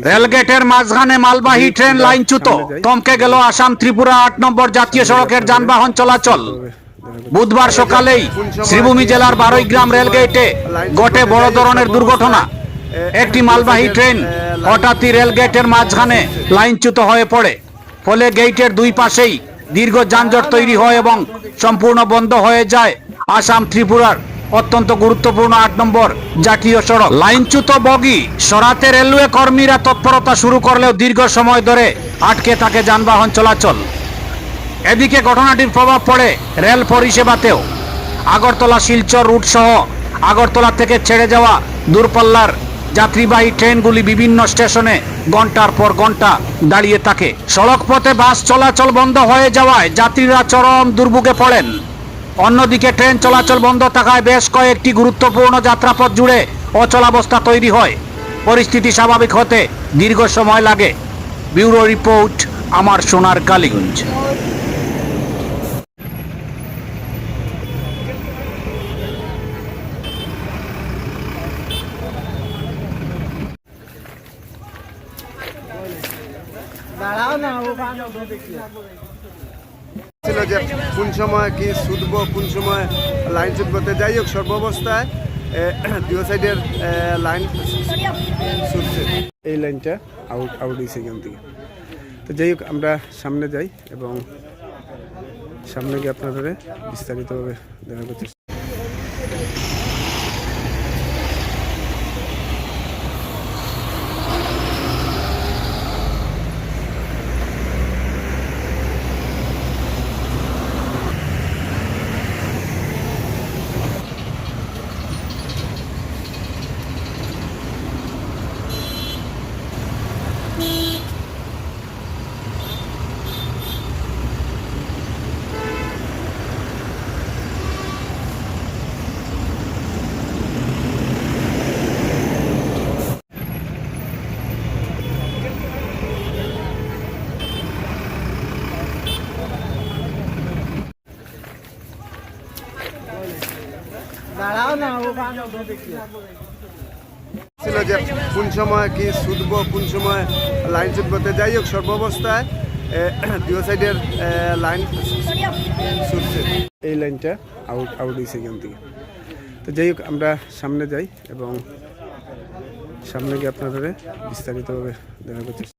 রেলগেটের মাঝখানে মালবাহী ট্রেন লাইনচ্যুত, থমকে গেল আসাম ত্রিপুরা ৮ নম্বর জাতীয় সড়কের যানবাহন চলাচল। বুধবার সকালেই শ্রীভূমি জেলার বারৈগ্রাম রেলগেটে ঘটে বড় ধরনের দুর্ঘটনা। একটি মালবাহী ট্রেন হঠাৎই রেলগেটের মাঝখানে লাইনচ্যুত হয়ে পড়ে, ফলে গেটের দুই পাশেই দীর্ঘ যানজট তৈরি হয় এবং সম্পূর্ণ বন্ধ হয়ে যায় আসাম ত্রিপুরার অত্যন্ত গুরুত্বপূর্ণ ৮ নম্বর জাতীয় সড়ক। লাইনচ্যুত বগি সরাতে রেলওয়ে কর্মীরা তৎপরতা শুরু করলেও দীর্ঘ সময় ধরে আটকে থাকে যানবাহন চলাচল। এদিকে ঘটনাটির প্রভাব পড়ে রেল পরিষেবাতেও। আগরতলা শিলচর রুট সহ আগরতলা থেকে ছেড়ে যাওয়া দূরপাল্লার যাত্রীবাহী ট্রেনগুলি বিভিন্ন স্টেশনে ঘন্টার পর ঘন্টা দাঁড়িয়ে থাকে। সড়ক পথে বাস চলাচল বন্ধ হয়ে যাওয়ায় যাত্রীরা চরম দুর্ভোগে পড়েন। অন্যদিকে ট্রেন চলাচল বন্ধ থাকায় বেশ কয়েকটি গুরুত্বপূর্ণ যাত্রাপথ জুড়ে অচলাবস্থা তৈরি হয়। পরিস্থিতি স্বাভাবিক হতে দীর্ঘ সময় লাগে। ব্যুরো রিপোর্ট, আমার সোনার কালীগঞ্জ। ছিল যে কোন সময় কি ছুটব, কোন সময় লাইন ছুটবতে, যাই হোক সর্বাবস্থায় দুই সাইডের লাইন ছুটছে। এই লাইনটা আউট হয়েছে এখান থেকে। তো যাই হোক আমরা সামনে যাই এবং সামনে গিয়ে আপনাদের বিস্তারিতভাবে দেখা করতে। ছিল যে কোন সময় কি ছুটব, কোন সময় লাইন ছুটবতে, যাই হোক সর্বাবস্থায় দুই সাইডের লাইন ছুটছে। এই লাইনটা আউট হয়েছে এখান থেকে। তো যাই হোক আমরা সামনে যাই এবং সামনে গিয়ে আপনাদের বিস্তারিতভাবে দেখা করতে।